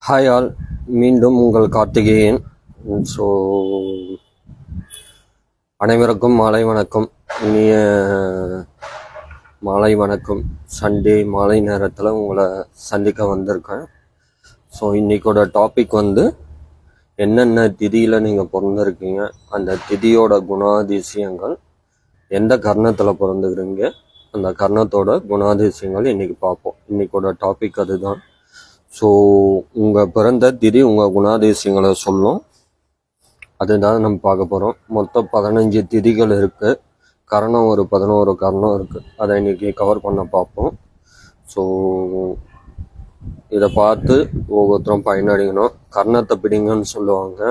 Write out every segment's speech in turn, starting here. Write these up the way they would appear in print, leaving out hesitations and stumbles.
Hi all, மீண்டும் உங்கள் Karthikeyan. So அனைவருக்கும் மாலை வணக்கம். இனிய மாலை வணக்கம். சண்டே மாலை நேரத்தில் உங்களை சந்திக்க வந்திருக்கேன். ஸோ இன்றைக்கோட டாபிக் வந்து என்னென்ன திதியில் நீங்கள் பிறந்திருக்கீங்க, அந்த திதியோட குணாதிசயங்கள், எந்த கர்ணத்தில் பிறந்துக்கிறீங்க, அந்த கர்ணத்தோட குணாதிசயங்கள் இன்றைக்கி பார்ப்போம். இன்றைக்கோட டாபிக் அதுதான். ஸோ உங்கள் பிறந்த திதி உங்கள் குணாதிசயங்களை சொல்லும். அதுதான் நம்ம பார்க்க போகிறோம். மொத்தம் 15 திதிகள் இருக்குது. கரணம் ஒரு 11 கரணம் இருக்குது. அதை இன்றைக்கி கவர் பண்ண பார்ப்போம். ஸோ இதை பார்த்து ஒவ்வொருத்தரும் பயனடையணும். கர்ணத்தை பிடிங்கன்னு சொல்லுவாங்க.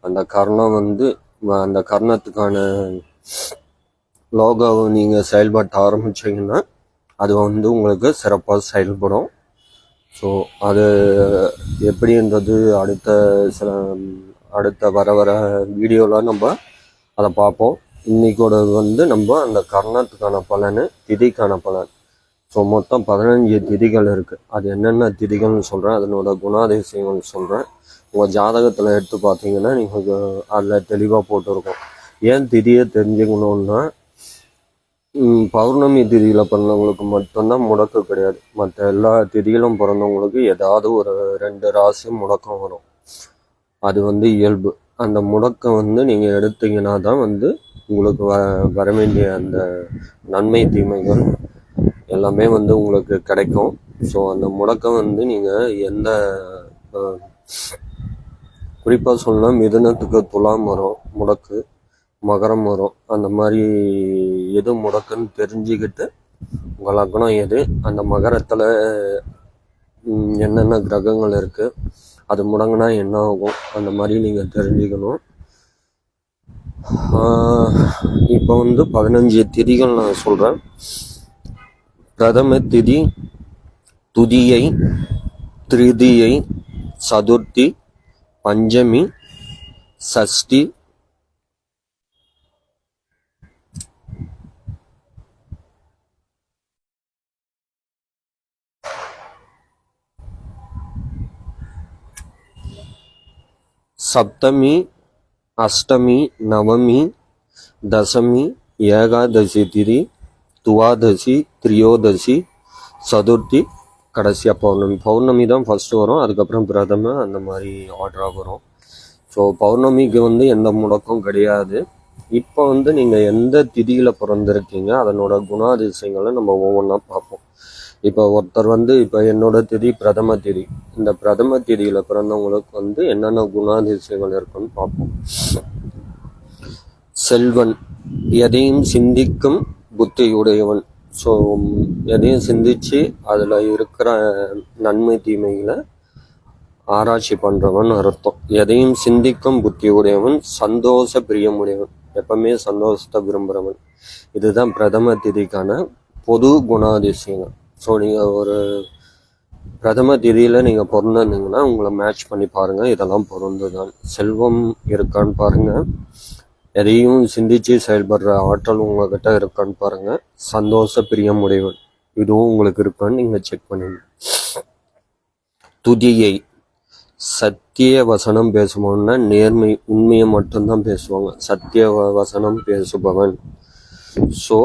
அந்த கர்ணம் வந்து அந்த கர்ணத்துக்கான லோகோவை நீங்கள் செயல்பட்ட ஆரம்பிச்சிங்கன்னா அது வந்து உங்களுக்கு சிறப்பாக செயல்படும். ஸோ அது எப்படின்றது அடுத்த வர வீடியோவில் நம்ம அதை பார்ப்போம். இன்றைக்கோட வந்து நம்ம அந்த கர்ணத்துக்கான பலன், திதிக்கான பலன். ஸோ மொத்தம் 15 திதிகள் இருக்குது. அது என்னென்ன திதிகள்னு சொல்கிறேன், அதனோட குணாதிசயங்கள் சொல்கிறேன். உங்கள் ஜாதகத்தில் எடுத்து பார்த்தீங்கன்னா நீங்கள் அதில் தெளிவாக போட்டிருக்கோம். ஏன் திதியை தெரிஞ்சுக்கணுன்னா, பௌர்ணமி திதியில் பிறந்தவங்களுக்கு மட்டும்தான் முடக்கு கிடையாது. மற்ற எல்லா திதியிலும் பிறந்தவங்களுக்கு ஏதாவது ஒரு 2 ராசி முடக்கம் வரும். அது வந்து இயல்பு. அந்த முடக்கம் வந்து நீங்கள் எடுத்தீங்கன்னா தான் வந்து உங்களுக்கு வர வேண்டிய அந்த நன்மை தீமைகள் எல்லாமே வந்து உங்களுக்கு கிடைக்கும். ஸோ அந்த முடக்கம் வந்து நீங்கள் எந்த குறிப்பாக சொல்லலாம், மிதுனத்துக்கு துலாம் வரும் முடக்கு, மகரம் வரும். அந்த மாதிரி எது முடக்குன்னு தெரிஞ்சுக்கிட்டு உங்கள் லக்னம் எது, அந்த மகரத்தில் என்னென்ன கிரகங்கள் இருக்குது, அது முடங்கினா என்ன ஆகும், அந்த மாதிரி நீங்கள் தெரிஞ்சுக்கணும். இப்போ வந்து 15 திதிகள் நான் சொல்கிறேன். பிரதம திதி, துதியை, திருதியை, சதுர்த்தி, பஞ்சமி, சஷ்டி, சப்தமி, அஷ்டமி, நவமி, தசமி, ஏகாதசி திதி, துவாதசி, திரியோதசி, சதுர்த்தி, கடைசியாக பௌர்ணமி. பௌர்ணமி தான் ஃபஸ்ட்டு வரும், அதுக்கப்புறம் பிரதம, அந்த மாதிரி ஆர்டராக வரும். ஸோ பௌர்ணமிக்கு வந்து எந்த முடக்கம் கிடையாது. இப்போ வந்து நீங்கள் எந்த திதியில் பிறந்திருக்கீங்க, அதனோட குணாதிசயங்களை நம்ம ஒவ்வொன்றா பார்ப்போம். இப்போ ஒருத்தர் வந்து இப்போ என்னோட திதி பிரதம திதி. இந்த பிரதம திதியில் பிறந்தவங்களுக்கு வந்து என்னென்ன குணாதிசயங்கள் இருக்குன்னு பார்ப்போம். செல்வன், எதையும் சிந்திக்கும் புத்தியுடையவன். ஸோ எதையும் சிந்திச்சு அதில் இருக்கிற நன்மை தீமைகளை ஆராய்ச்சி பண்ணுறவன் அர்த்தம். எதையும் சிந்திக்கும் புத்தியுடையவன், சந்தோஷ பிரியமுடையவன், எப்பவுமே சந்தோஷத்தை விரும்புகிறவன். இதுதான் பிரதம திதிக்கான பொது குணாதிசயங்கள். ஸோ நீங்கள் ஒரு பிரதம திதியில் நீங்கள் பிறந்திருந்தீங்கன்னா உங்களை மேட்ச் பண்ணி பாருங்கள், இதெல்லாம் பொருந்துதான். செல்வம் இருக்கான்னு பாருங்கள், எதையும் சிந்திச்சு செயல்படுற ஆற்றல் உங்ககிட்ட இருக்கான்னு பாருங்கள். சந்தோஷ பிரியமுடையவன், இதுவும் உங்களுக்கு இருக்கான்னு நீங்கள் செக் பண்ணுங்க. துதியை, சத்திய வசனம் பேசுபவன்னா நேர்மை, உண்மையை மட்டும்தான் பேசுவாங்க. சத்திய வசனம் பேசுபவன். ஸோ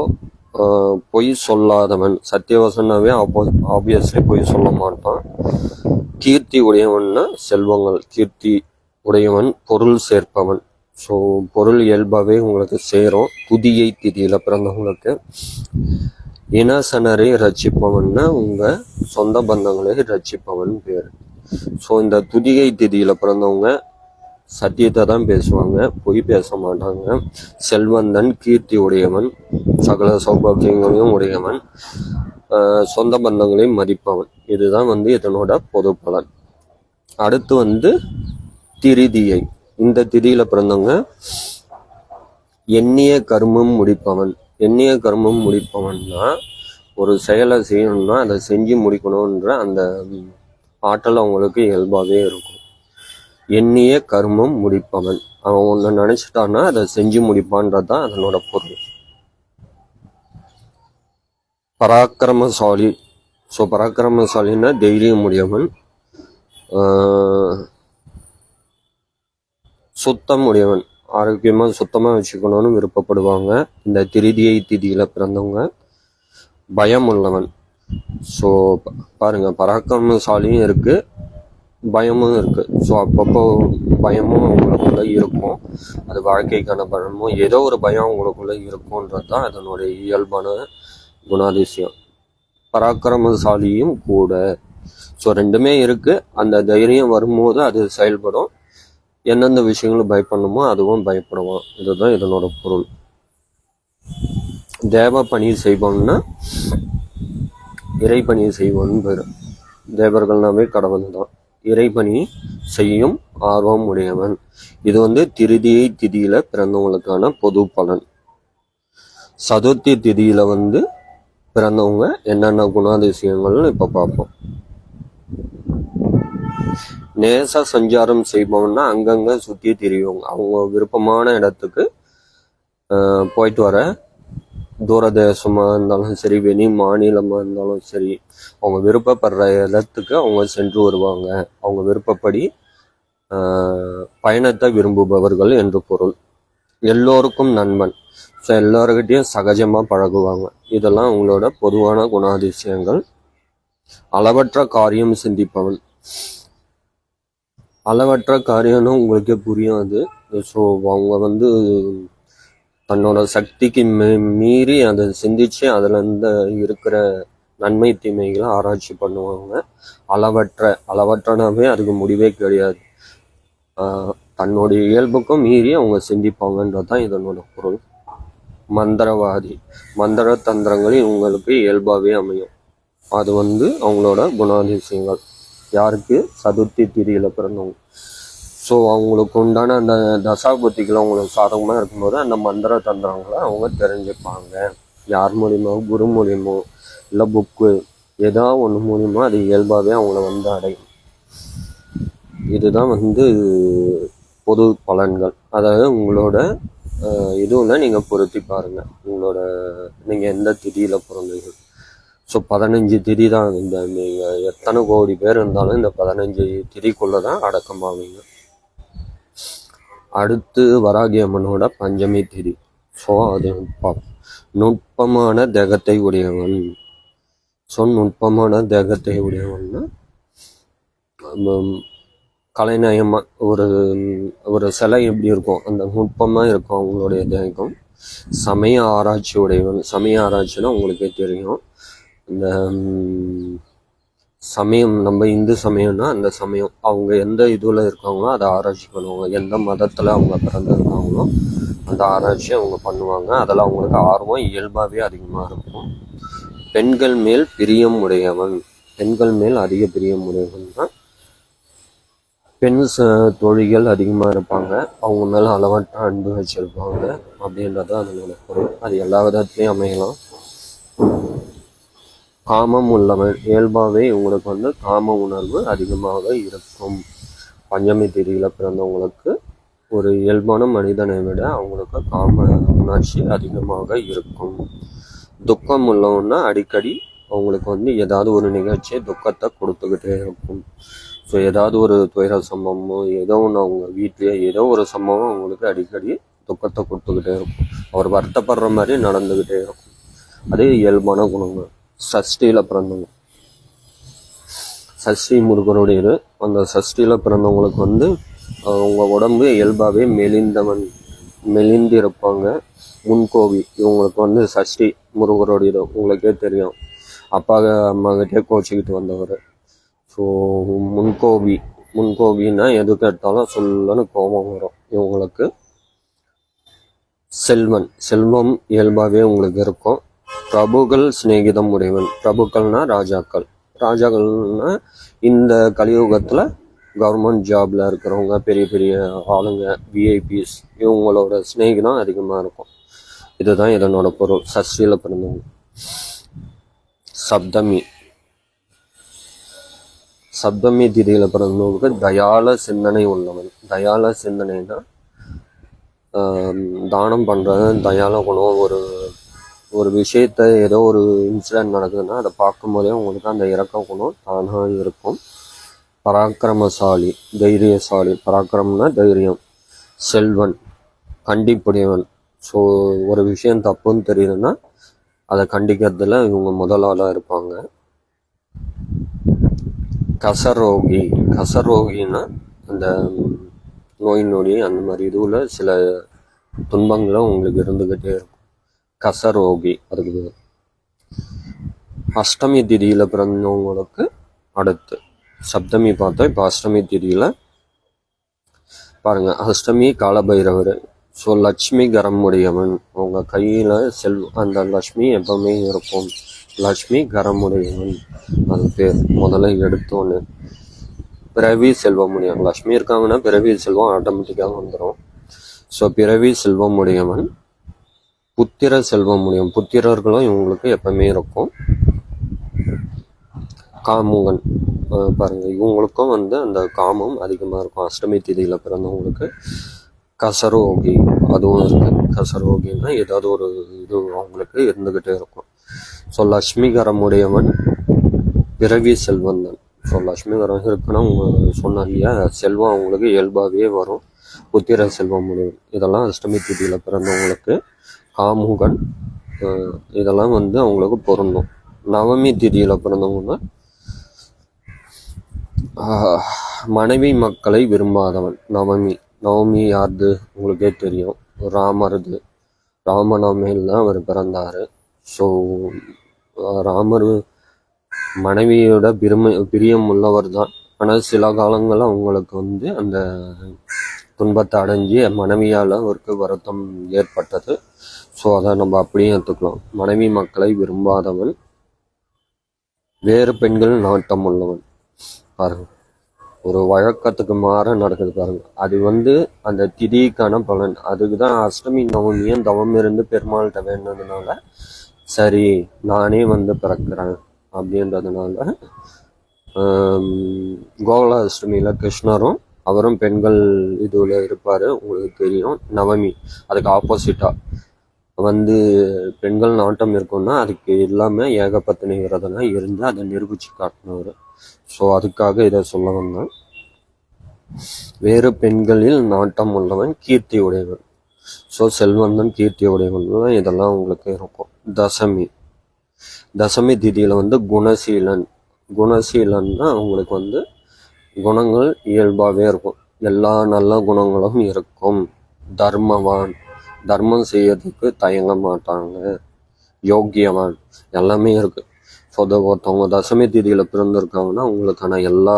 பொய் சொல்லாதவன். சத்தியவசனாவே ஆப்வியஸ்லி பொய் சொல்ல மாட்டான். கீர்த்தி உடையவன்னா செல்வங்கள், கீர்த்தி உடையவன், பொருள் சேர்ப்பவன். ஸோ பொருள் இயல்பாகவே உங்களுக்கு சேரும் துதியை திதியில் பிறந்தவங்களுக்கு. இனசனரை ரட்சிப்பவன்னா உங்கள் சொந்த பந்தங்களை ரட்சிப்பவன் பேர். ஸோ இந்த துதியை திதியில் பிறந்தவங்க சத்தியத்தை தான் பேசுவாங்க, பொய் பேச மாட்டாங்க. செல்வந்தன், கீர்த்தி உடையவன், சகல சௌபாக்கியங்களையும் உடையவன், சொந்த பந்தங்களையும் மதிப்பவன். இதுதான் வந்து இதனோட பொது பலன். அடுத்து வந்து திருதியை. இந்த திதியில் பிறந்தவங்க எண்ணிய கர்மம் முடிப்பவன். எண்ணிய கர்மம் முடிப்பவன்னா ஒரு செயலை செய்யணும்னா அதை செஞ்சு முடிக்கணுன்ற அந்த ஆற்றல் அவங்களுக்கு இயல்பாகவே இருக்கும். எண்ணிய கர்மம் முடிப்பவன், அவன் ஒன்று நினைச்சிட்டான்னா அதை செஞ்சு முடிப்பான்றதுதான் அதனோட பொருள். பராக்கிரமசாலி. ஸோ பராக்கிரமசாலின்னா தைரியம் உடையவன். சுத்தம் உடையவன், ஆரோக்கியமாக சுத்தமாக வச்சுக்கணும்னு விருப்பப்படுவாங்க. இந்த திருதியை திதியில் பிறந்தவங்க. பயம் உள்ளவன். ஸோ பாருங்கள், பராக்கிரமசாலியும் இருக்குது, பயமும் இருக்குது. ஸோ அப்பப்போ பயமும் அவங்களுக்குள்ள இருக்கும். அது வாழ்க்கைக்கான பயமும், ஏதோ ஒரு பயம் அவங்களுக்குள்ள இருக்கும்ன்றது தான் அதனுடைய இயல்பான குணாதிசயம். பராக்கிரமசாலியும் கூட. ஸோ ரெண்டுமே இருக்குது. அந்த தைரியம் வரும்போது அது செயல்படும். எந்தெந்த விஷயங்களும் பயப்படணுமோ அதுவும் பயப்படுவான். இதுதான் இதனோட பொருள். தேவ பணி செய்வோம்னா இறைப்பணி செய்வோன்னு பேர். தேவர்கள்னாவே கடவுள் தான். இறைப்பணி செய்யும் ஆர்வம் உடையவன். இது திருதியை திதியில பிறந்தவங்களுக்கான பொது பலன். சதுர்த்தி திதியில பிறந்தவங்க என்னென்ன குணாதிசயங்கள்னு இப்ப பார்ப்போம். நேச சஞ்சாரம் செய்பவன்னா அங்கங்க சுத்தி திரியுங்க. அவங்க விருப்பமான இடத்துக்கு போயிட்டு வர, தூரதேசமா இருந்தாலும் சரி, வெளி மாநிலமா இருந்தாலும் சரி, அவங்க விருப்பப்படுற இடத்துக்கு அவங்க சென்று வருவாங்க. அவங்க விருப்பப்படி பயணத்தை விரும்புபவர்கள் என்று பொருள். எல்லோருக்கும் நண்பன். ஸோ எல்லாருக்கிட்டையும் சகஜமா பழகுவாங்க. இதெல்லாம் அவங்களோட பொதுவான குணாதிசயங்கள். அளவற்ற காரியம் சிந்திப்பவன். அளவற்ற காரியம்னு உங்களுக்கே புரியும் அது. ஸோ அவங்க தன்னோட சக்திக்கு மீறி அதை சிந்திச்சு அதுலேருந்து இருக்கிற நன்மை தீமைகளை ஆராய்ச்சி பண்ணுவாங்க. அளவற்றனாவே அதுக்கு முடிவே கிடையாது. தன்னுடைய இயல்புக்கும் மீறி அவங்க சிந்திப்பாங்கன்றது தான் இதனோட பொருள். மந்திரவாதி. மந்திர தந்திரங்கள் இவங்களுக்கு இயல்பாகவே அமையும். அது அவங்களோட குணாதிசயங்கள். யாருக்கு? சதுர்த்தி திதியில பிறந்தவங்க. ஸோ அவங்களுக்கு உண்டான அந்த தசாபுத்திகள் அவங்களுக்கு சாதகமாக இருக்கும்போது அந்த மந்திர தந்திரங்களை அவங்க தெரிஞ்சுப்பாங்க. யார் மூலியமோ, குரு மூலியமோ, இல்லை புக்கு ஏதோ ஒன்று மூலியமோ அது இயல்பாகவே அவங்கள அடையும். இதுதான் பொது பலன்கள். அதாவது உங்களோட இதுவில் நீங்கள் பொருத்தி பாருங்கள், நீங்கள் எந்த திதியில் பிறந்தீங்க. ஸோ 15 திதி தான். நீங்கள் எத்தனை கோடி பேர் இருந்தாலும் இந்த 15 திதிக்குள்ளே தான் அடக்கமாவீங்க. அடுத்து வராகி அம்மனோட பஞ்சமி திதி. ஸோ அது நுட்பமான தேகத்தை உடையவன். ஸோ நுட்பமான தேகத்தை உடையவன்னா கலைநயமாக ஒரு சிலை எப்படி இருக்கும், அந்த நுட்பமாக இருக்கும் அவங்களுடைய தேகம். சமய ஆராய்ச்சி உடையவன். சமய ஆராய்ச்சினா உங்களுக்கே தெரியும். இந்த சமயம், நம்ம இந்து சமயம்னா அந்த சமயம் அவங்க எந்த இதுல இருக்காங்களோ அதை ஆராய்ச்சி பண்ணுவாங்க. எந்த மதத்துல அவங்க பிறந்திருக்காங்களோ அந்த ஆராய்ச்சி அவங்க பண்ணுவாங்க. அதில் அவங்களுக்கு ஆர்வம் இயல்பாகவே அதிகமாக இருக்கும். பெண்கள் மேல் பிரியம் உடையவன். பெண்கள் மேல் அதிக பிரியம் உடையவன் தான். பெண் தொழில்கள் அதிகமாக இருப்பாங்க. அவங்க மேலே அளவற்ற அன்பு வச்சிருப்பாங்க அப்படின்றது அதனோட பொருள். அது எல்லா விதத்துலையும் அமையலாம். காமம் உள்ளவன். இயல்பாகவே இவங்களுக்கு காம உணர்வு அதிகமாக இருக்கும். பஞ்சமி திதியில் பிறந்தவங்களுக்கு ஒரு இயல்பான மனிதனை விட அவங்களுக்கு காம உணர்ச்சி அதிகமாக இருக்கும். துக்கம் உள்ளவன்னா அடிக்கடி அவங்களுக்கு ஏதாவது ஒரு நிகழ்ச்சியை துக்கத்தை கொடுத்துக்கிட்டே இருக்கும். ஸோ ஏதாவது ஒரு துயர சம்பவமோ ஏதோ ஒன்று அவங்க வீட்டிலேயே ஏதோ ஒரு சம்பவம் அவங்களுக்கு அடிக்கடி துக்கத்தை கொடுத்துக்கிட்டே இருக்கும். அவர் வருத்தப்படுற மாதிரி நடந்துக்கிட்டே இருக்கும். அதே இயல்பான குணங்கள். சஷ்டியில் பிறந்தவங்க. சஷ்டி முருகனுடையது. அந்த சஷ்டியில் பிறந்தவங்களுக்கு அவங்க உடம்பு இயல்பாகவே மெலிந்திருப்பாங்க. முன்கோவி. இவங்களுக்கு சஷ்டி முருகருடையது உங்களுக்கே தெரியும். அப்பா அம்மாகிட்டே கோச்சிக்கிட்டு வந்தவர். ஸோ முன்கோபின்னா எதுக்கு எடுத்தாலும் சொல்லன்னு கோபம் வரும் இவங்களுக்கு. செல்வம் இயல்பாகவே உங்களுக்கு இருக்கும். பிரபுக்கள் சிநேகிதம் உடையவன். பிரபுக்கள்னா ராஜாக்கள். ராஜாக்கள்னா இந்த கலியுகத்தில் கவர்மெண்ட் ஜாப்ல இருக்கிறவங்க, பெரிய பெரிய ஆளுங்க, விஐபிஸ், இவங்களோட சிநேகிதம் அதிகமாக இருக்கும். இதுதான் இதனோட பொருள். சஷ்டியில் பிறந்தவங்க. சப்தமி திதியில் பிறந்தவங்களுக்கு தயால சிந்தனை உள்ளவன். தயால சிந்தனைனா தானம் பண்ணுறது, தயால குணம். ஒரு விஷயத்த ஏதோ ஒரு இன்சிடென்ட் நடக்குதுன்னா அதை பார்க்கும் போதே உங்களுக்கு அந்த இரக்க குணம் தானாக இருக்கும். பராக்கிரமசாலி, தைரியசாலி. பராக்கிரமம்னா தைரியம். செல்வன், கண்டிப்புடையவன். ஸோ ஒரு விஷயம் தப்புன்னு தெரியுதுன்னா அதை கண்டிக்கிறதுல இவங்க முதலாளாக இருப்பாங்க. கசரோகி, கசரோகின்னா அந்த நோய் நொடி அந்த மாதிரி இதுவில் சில துன்பங்களும் உங்களுக்கு இருந்துக்கிட்டே இருக்கும். கசரோகி. அதுக்கு அஷ்டமி திதியில் பிறந்தவங்களுக்கு அடுத்து சப்தமி பார்த்தா இப்போ அஷ்டமி திதியில் பாருங்கள். அஷ்டமி காலபைரவர். ஸோ லட்சுமி கரம் உடையவன். அவங்க கையில் அந்த லக்ஷ்மி எப்பவுமே இருக்கும். லக்ஷ்மி கரம் உடையவன் அது பேர். முதல்ல எடுத்தோன்னு பிறவி செல்வம் உடையவன். லக்ஷ்மி இருக்காங்கன்னா பிறவி செல்வம் ஆட்டோமேட்டிக்காக வந்துடும். ஸோ பிறவி செல்வம் உடையவன். புத்திர செல்வம் உடையவன். புத்திரர்களும் இவங்களுக்கு எப்பவுமே இருக்கும். காமுகன் பாருங்க, இவங்களுக்கும் அந்த காமம் அதிகமாக இருக்கும். அஷ்டமி திதியில் பிறந்தவங்களுக்கு. கசரோகி அதுவும் இருக்கு. கசரோகின்னா ஏதாவது ஒரு இது அவங்களுக்கு இருந்துகிட்டே இருக்கும். ஸோ லக்ஷ்மிகரம் உடையவன் பிறவி செல்வன் தான். ஸோ லக்ஷ்மிகரம் இருக்குன்னா அவங்க சொன்ன இல்லையா, செல்வம் அவங்களுக்கு இயல்பாகவே வரும். புத்திர செல்வம் உடையவன். இதெல்லாம் அஷ்டமி திதியில் பிறந்தவங்களுக்கு. காமுகன் இதெல்லாம் அவங்களுக்கு பொருந்தும். நவமி திதியில் பிறந்தவங்க மனைவி மக்களை விரும்பாதவன். நவமி யாருது உங்களுக்கே தெரியும், ராமருது. ராமநவமியில் தான் அவர் பிறந்தார். ஸோ ராமர் மனைவியோட பிரியம் உள்ளவர் தான். ஆனால் சில காலங்களில் அவங்களுக்கு அந்த துன்பத்தை அடைஞ்சி மனைவியால் அவருக்கு வருத்தம் ஏற்பட்டது. ஸோ அதை நம்ம அப்படியே எடுத்துக்கலாம். மனைவி மக்களை விரும்பாதவன். வேறு பெண்கள் நாட்டம் உள்ளவன். பாருங்க, ஒரு வழக்கத்துக்கு மாற நடக்குது பாருங்க. அது அந்த திதிக்கான பலன். அதுக்கு தான் அஷ்டமி நவமியும் தவம் இருந்து பெருமாள்கிட்ட வேண்டதுனால சரி நானே பிறக்கிறேன் அப்படின்றதுனால கோகுல அஷ்டமியில் கிருஷ்ணரும் அவரும் பெண்கள் இதுவில் இருப்பார். உங்களுக்கு தெரியும். நவமி அதுக்கு ஆப்போசிட்டாக பெண்கள் நாட்டம் இருக்குன்னா அதுக்கு இல்லாமல் ஏகபத்தினி விரதம் இருந்து அதை நிரூபித்து காட்டினவர். ஸோ அதுக்காக இதை சொல்ல வந்தேன். வேறு பெண்களில் நாட்டம் உள்ளவன் கீர்த்தி உடையவன். ஸோ செல்வந்தன் கீர்த்தி உடையவன் இதெல்லாம் உங்களுக்கு இருக்கும். தசமி திதியில் குணசீலன். குணசீலன்னா அவங்களுக்கு குணங்கள் இயல்பாகவே இருக்கும். எல்லா நல்ல குணங்களும் இருக்கும். தர்மவான், தர்மம் செய்யறதுக்கு தயங்க மாட்டாங்க. யோக்கியவான், எல்லாமே இருக்கு. ஸோ ஒருத்தவங்க தசமி திதியில் பிறந்திருக்காங்கன்னா அவங்களுக்கான எல்லா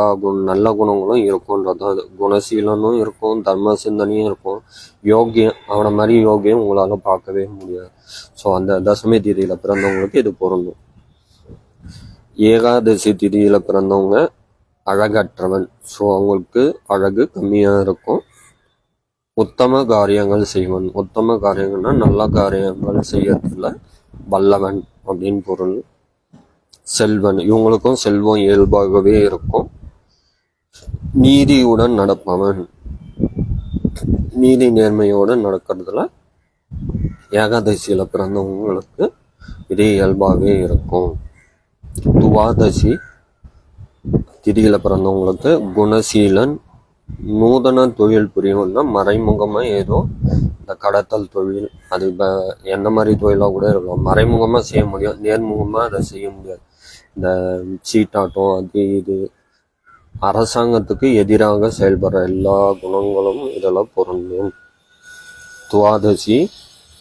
நல்ல குணங்களும் இருக்கும்ன்றது. குணசீலனும் இருக்கும், தர்ம சிந்தனையும் இருக்கும். யோக்கியம், அவனை மாதிரி யோகியம் உங்களால் பார்க்கவே முடியாது. ஸோ அந்த தசமி திதியில் பிறந்தவங்களுக்கு இது பொருந்தும். ஏகாதசி திதியில் பிறந்தவங்க அழகற்றவன். ஸோ அவங்களுக்கு அழகு கம்மியாக இருக்கும். உத்தம காரியங்கள் செய்வன். உத்தம காரியங்கள்னா நல்ல காரியங்கள் செய்யறதுல வல்லவன் அப்படின்னு பொருள். செல்வன், இவங்களுக்கும் செல்வம் இயல்பாகவே இருக்கும். நீதியுடன் நடப்பவன். நீதி நேர்மையோடு நடக்கிறதுல ஏகாதசியில் பிறந்தவங்களுக்கு இது இயல்பாகவே இருக்கும். துவாதசி திதியில் பிறந்தவங்களுக்கு குணசீலன். நூதன தொழில் புரியணும்னா மறைமுகமாக ஏதோ இந்த கடத்தல் தொழில், அது என்ன மாதிரி தொழிலாக கூட இருக்கலாம். மறைமுகமாக செய்ய முடியும், நேர்முகமாக அதை செய்ய முடியாது. இந்த சீட்டாட்டம் அது இது அரசாங்கத்துக்கு எதிராக செயல்படுற எல்லா குணங்களும் இதெல்லாம் பொருந்தும். துவாதசி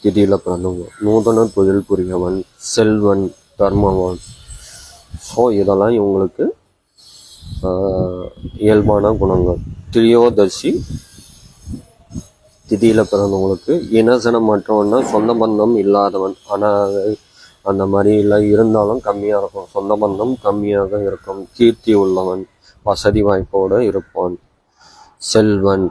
திதியில் பிறந்தவங்க நூதன தொழில் புரியவன், செல்வன், தர்மவான். ஸோ இதெல்லாம் இவங்களுக்கு இயல்பான குணங்கள். திரியோதசி திதியில் பிறந்தவங்களுக்கு இனசனமற்றவன்னா சொந்த பந்தம் இல்லாதவன். ஆனால் அந்த மாதிரி இல்லை, இருந்தாலும் கம்மியாக இருக்கும். சொந்த பந்தம் கம்மியாக இருக்கும். கீர்த்தி உள்ளவன், வசதி வாய்ப்போடு இருப்பான். செல்வன்,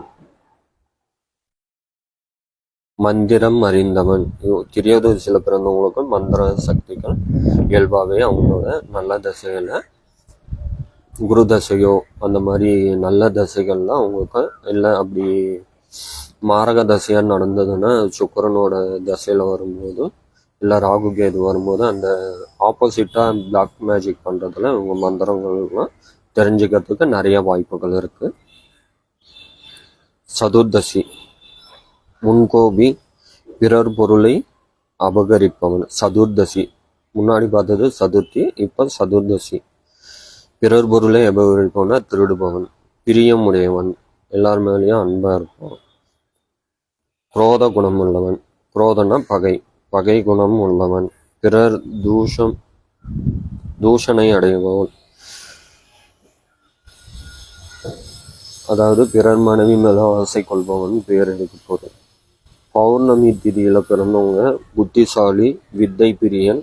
மந்திரம் அறிந்தவன். திரியோதசியில் பிறந்தவங்களுக்கு மந்திர சக்திகள் இயல்பாகவே அவங்களோட நல்ல தசைகளை, குரு தசையோ அந்த மாதிரி நல்ல தசைகள்லாம் அவங்களுக்கு இல்லை. அப்படி மாரக தசையாக நடந்ததுன்னா சுக்கிரனோட தசையில் வரும்போது இல்லை ராகு கேது வரும்போது அந்த ஆப்போசிட்டாக பிளாக் மேஜிக் பண்ணுறதுல இவங்க மந்திரங்கள்லாம் தெரிஞ்சுக்கிறதுக்கு நிறைய வாய்ப்புகள் இருக்கு. சதுர்தசி, முன்கோபி, பிறர் பொருளை அபகரிப்பவன். சதுர்தசி, முன்னாடி பார்த்தது சதுர்த்தி, இப்போ சதுர்தசி. பிறர் பொருளை அபகரிப்பவனா திருடுபவன், பிரியம் உடையவன், எல்லார் மேலேயும் அன்பா இருப்பான். குரோத குணம் உள்ளவன், குரோதனா பகை, பகை குணம் உள்ளவன். பிறர் தூஷணை அடைபவன், அதாவது பிறர் மனைவி மேல ஆசை கொள்பவன் பேர் எடுக்க போதும். பௌர்ணமி திதியில பிறந்தவங்க புத்திசாலி, வித்தை பிரியன்,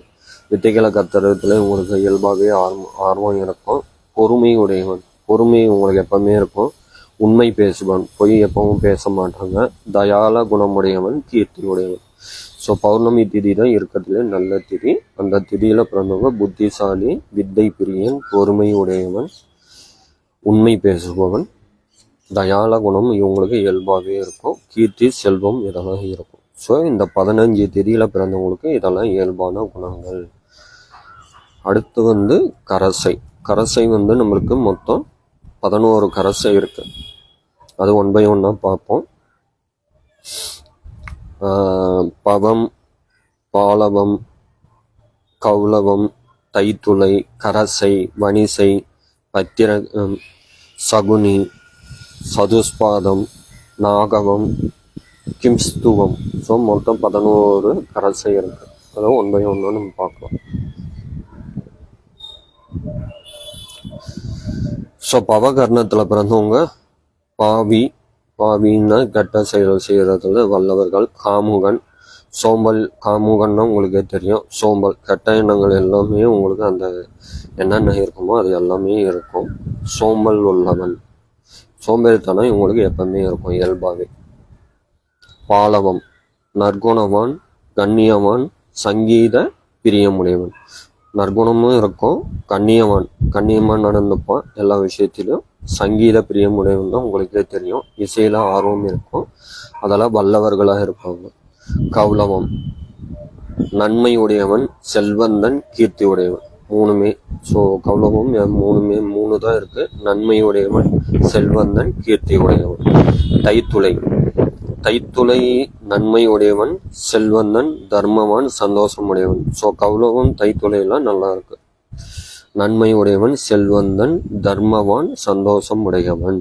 வித்தைகளை கத்துறதுல உங்களுக்கு இயல்பாகவே ஆர்வம் இருக்கும். பொறுமை உடையவன், பொறுமை உங்களுக்கு எப்பவுமே இருக்கும். உண்மை பேசுவான், பொய் எப்பவும் பேச மாட்டாங்க. தயால குணமுடையவன், கீர்த்தி உடையவன். ஸோ பௌர்ணமி திதி தான் இருக்கிறதுல நல்ல திதி. அந்த திதியில பிறந்தவங்க புத்திசாலி, வித்தை பிரியன், பொறுமை உடையவன், உண்மை பேசுபவன், தயால குணம் இவங்களுக்கு இயல்பாகவே இருக்கும். கீர்த்தி, செல்வம் இதெல்லாம் இருக்கும். ஸோ இந்த 15 திதியில பிறந்தவங்களுக்கு இதெல்லாம் இயல்பான குணங்கள். அடுத்து கரசை. கரசை நம்மளுக்கு மொத்தம் 11 கரசை இருக்கு. அது 1 by 1 பார்ப்போம். பவம், பாலவம், கௌலவம், தைத்துளை, கரசை, வணிசை, பத்திரகம், சகுனி, சதுஸ்பாதம், நாகவம், கிம்ஸ்துவம். ஸோ மொத்தம் 11 கரசை இருக்கு. அதை 1 by 1 நம்ம பார்க்கலாம். ஸோ பவகர்ணத்தில் பிறந்தவங்க பாவின்னா கெட்ட செயல் செய்யறதுல வல்லவர்கள். காமுகன், சோம்பல். காமுகன்னா உங்களுக்கே தெரியும், சோம்பல். கெட்ட எண்ணங்கள் எல்லாமே உங்களுக்கு அந்த என்னென்ன இருக்குமோ அது எல்லாமே இருக்கும். சோம்பல் உள்ளவன், சோம்பேறித்தனம் இவங்களுக்கு எப்பவுமே இருக்கும் இயல்பாகவே. பாலவம், நற்குணவான், கண்ணியவான், சங்கீத பிரியமுடையவன். நற்குணமும் இருக்கும், கண்ணியமாக நடந்துப்பான் எல்லா விஷயத்திலும். சங்கீத பிரியமுடையவன் தான் உங்களுக்கே தெரியும், இசையில ஆர்வம் இருக்கும், அதெல்லாம் வல்லவர்களாக இருப்பாங்க. கௌலவம், நன்மை உடையவன், செல்வந்தன், கீர்த்தி உடையவன். 3மே. ஸோ கௌலவம் 3 தான் இருக்கு. நன்மை உடையவன், செல்வந்தன், கீர்த்தி உடையவன். தைத்துளை நன்மை உடையவன், செல்வந்தன், தர்மவான், சந்தோஷம் உடையவன். ஸோ கௌலவம் தைத்துளையெல்லாம் நல்லா இருக்கு. நன்மை உடையவன், செல்வந்தன், தர்மவான், சந்தோஷம் உடையவன்.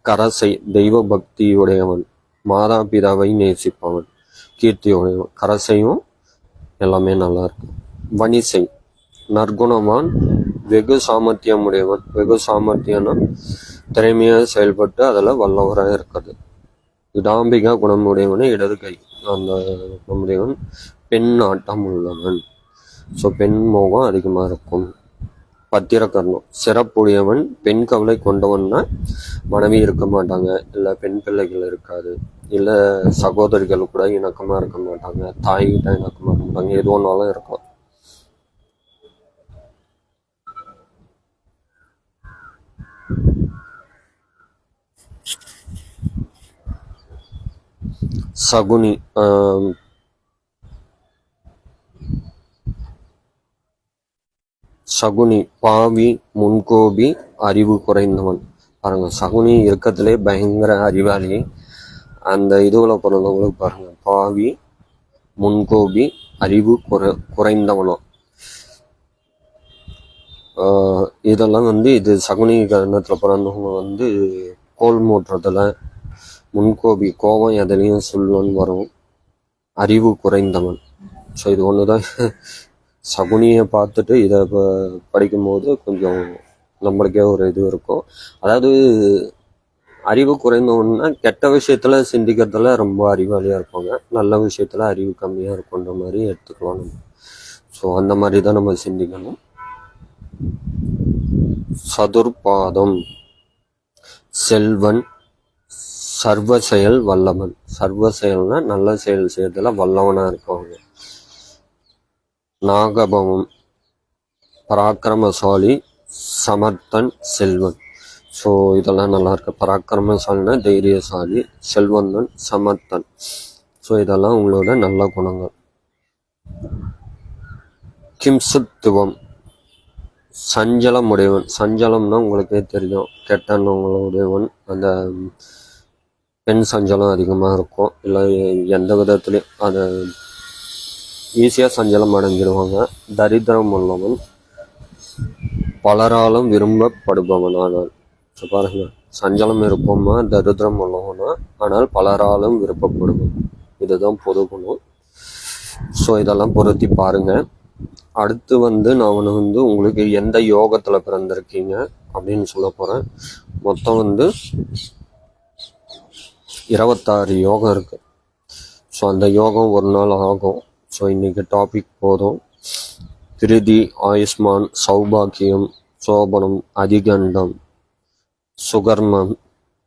கரசை, தெய்வ பக்தி உடையவன், மாதா பிதாவை நேசிப்பவன், கீர்த்தி உடையவன். கரசையும் எல்லாமே நல்லா இருக்கு. வணிசை, நற்குணவான், வெகு சாமர்த்தியம் உடையவன். வெகு சாமர்த்தியம்னா திறமையாக செயல்பட்டு அதில் வல்லவராக இருக்கிறது. இடாம்பிகா குணமுடையவனே இடது கை அந்த குணமுடையவன். பெண் ஆட்டம் உள்ளவன், ஸோ பெண் மோகம் அதிகமாக இருக்கும். பத்திரகர்ணம், சிறப்புடையவன், பெண் கவலை கொண்டவன்னா மனைவி இருக்க மாட்டாங்க, இல்லை பெண் பிள்ளைகள் இருக்காது, இல்லை சகோதரிகள் கூட இணக்கமாக இருக்க மாட்டாங்க, தாய்கிட்ட இணக்கமாக இருக்க மாட்டாங்க, எது ஒன்றாலும் இருக்கலாம். சகுனி, சகுனி, பாவி, முன்கோபி, அறிவு குறைந்தவன். பாருங்க, சகுனி இருக்கத்திலே பயங்கர அறிவாளி. அந்த இதுல பிறந்தவங்களுக்கு பாருங்க, பாவி, முன்கோபி, அறிவு குறைந்தவனும். இதெல்லாம் இது சகுனி கரணத்துல பிறந்தவங்க கோல் மூட்டுறதுல, முன்கோபி, கோபம் எதுலையும் சொல்லுவன் வரும், அறிவு குறைந்தவன். ஸோ இது ஒண்ணுதான். சகுனியை பார்த்துட்டு இதை படிக்கும்போது கொஞ்சம் நம்மளுக்கே ஒரு இது இருக்கும். அதாவது அறிவு குறைந்தவன்னா கெட்ட விஷயத்துல சிந்திக்கிறதுல ரொம்ப அறிவாளியா இருப்பாங்க, நல்ல விஷயத்துல அறிவு கம்மியா இருக்குன்ற மாதிரி எடுத்துக்கலாம் நம்ம. ஸோ அந்த மாதிரி தான் நம்ம சிந்திக்கணும். சதுர்பாதம், செல்வன், சர்வ செயல் வல்லவன். சர்வ செயல்னா நல்ல செயல் செய்யறதுல வல்லவனா இருப்பாங்க. நாகபவம், பராக்கிரமசாலி, சமர்த்தன், செல்வன். ஸோ இதெல்லாம் நல்லா இருக்கு. பராக்கிரமசாலினா தைரியசாலி, செல்வந்தன், சமர்த்தன். ஸோ இதெல்லாம் உங்களோட நல்ல குணங்கள். கிம்சுத்துவம், சஞ்சலம் உடையவன். சஞ்சலம்னா உங்களுக்கே தெரியும், கெட்டவங்களுடையவன். அந்த பெண் சஞ்சலம் அதிகமாக இருக்கும், இல்லை எந்த விதத்துலையும் அதை ஈஸியாக சஞ்சலம் அடைஞ்சிடுவாங்க. தரித்திரம் உள்ளவன், பலராலும் விரும்பப்படுபவன். ஆனால் பாருங்க, சஞ்சலம் இருப்போமா, தரித்திரம் உள்ளவனா, ஆனால் பலராலும் விருப்பப்படுவோம். இதுதான் பொது குணம். ஸோ இதெல்லாம் பொருத்தி பாருங்க. அடுத்து நான் உங்களுக்கு எந்த யோகத்தில் பிறந்திருக்கீங்க அப்படின்னு சொல்ல போகிறேன். மொத்தம் 26 யோகம் இருக்கு. ஸோ அந்த யோகம் ஒரு நாள் ஆகும். ஸோ இன்னைக்கு டாபிக் போதும். திருதி, ஆயுஷ்மான், சௌபாக்கியம், சோபனம், அதிகண்டம், சுகர்மம்,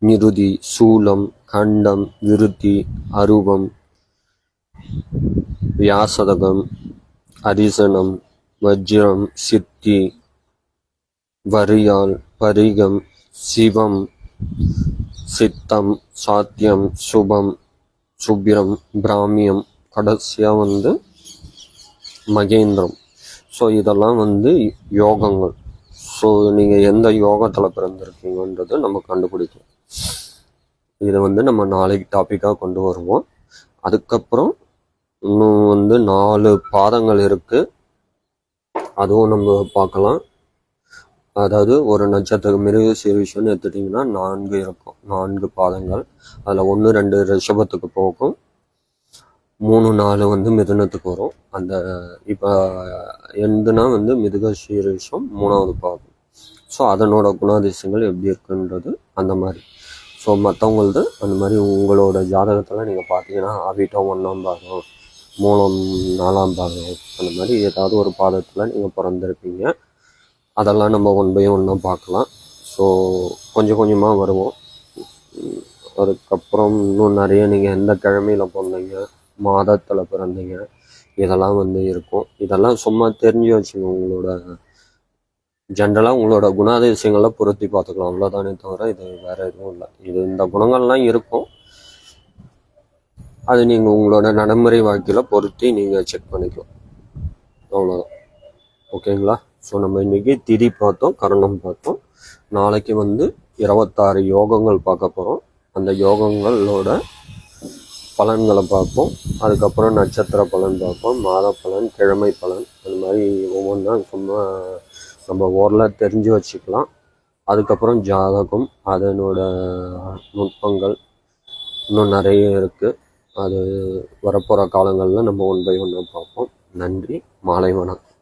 நிருதி, சூலம், கண்டம், விருத்தி, அருவம், வியாசதகம், அரிசனம், வஜ்ரம், சித்தி, வரியால், பரிகம், சிவம், சித்தம், சாத்தியம், சுபம், சுபிரம், பிராமியம், கடைசியா மகேந்திரம். ஸோ இதெல்லாம் யோகங்கள். ஸோ நீங்கள் எந்த யோகத்தில் பிறந்திருக்கீங்கன்றது நம்ம கண்டுபிடிக்கும். இதை நம்ம நாளைக்கு டாப்பிக்காக கொண்டு வருவோம். அதுக்கப்புறம் இன்னும் 4 பாதங்கள் இருக்கு, அதுவும் நம்ம பார்க்கலாம். அதாவது ஒரு நட்சத்திரம் மிருக சீரிஷன்னு எடுத்துட்டிங்கன்னா 4 இருக்கும், 4 பாதங்கள். அதில் 1, 2 ரிஷபத்துக்கு போகும், 3, 4 மிதுனத்துக்கு வரும். அந்த இப்போ எந்துனா மிருக சீரிஷம் 3வது பாதம். ஸோ அதனோட குணாதிசயங்கள் எப்படி இருக்குன்றது அந்த மாதிரி. ஸோ மற்றவங்களது அந்த மாதிரி உங்களோட ஜாதகத்தில் நீங்கள் பார்த்தீங்கன்னா அவிட்டம் 1ஆம் பாகம், மூலம் 4ஆம் பாகம், அந்த மாதிரி ஏதாவது ஒரு பாதத்தில் நீங்கள் பிறந்திருப்பீங்க. அதெல்லாம் நம்ம 1 by 1 பார்க்கலாம். ஸோ கொஞ்சம் கொஞ்சமாக வருவோம். அதுக்கப்புறம் இன்னும் நிறைய நீங்கள் எந்த கிழமையில் பிறந்தீங்க, மாதத்தில் பிறந்தீங்க, இதெல்லாம் இருக்கும். இதெல்லாம் சும்மா தெரிஞ்சு வச்சுங்க. உங்களோட ஜென்ரலாக உங்களோட குணாதிசயங்களை பொருத்தி பார்த்துக்கலாம், அவ்வளோதானே தவிர இது வேறு எதுவும் இல்லை. இந்த குணங்கள்லாம் இருக்கும், அது நீங்கள் உங்களோட நடைமுறை வாழ்க்கையில் பொருத்தி நீங்கள் செக் பண்ணிக்கலாம், அவ்வளோதான். ஓகேங்களா? ஸோ நம்ம இன்றைக்கி திதி பார்த்தோம், கரணம் பார்த்தோம். நாளைக்கு 26 யோகங்கள் பார்க்க போகிறோம். அந்த யோகங்களோட பலன்களை பார்ப்போம். அதுக்கப்புறம் நட்சத்திர பலன் பார்ப்போம், மாத பலன், கிழமை பலன், அந்த மாதிரி ஒவ்வொன்றா சும்மா நம்ம ஓரளவு தெரிஞ்சு வச்சுக்கலாம். அதுக்கப்புறம் ஜாதகம், அதனோட நுட்பங்கள் இன்னும் நிறைய இருக்குது. அது வரப்போகிற காலங்களில் நம்ம 1 by 1 பார்ப்போம். நன்றி, மாலை வணக்கம்.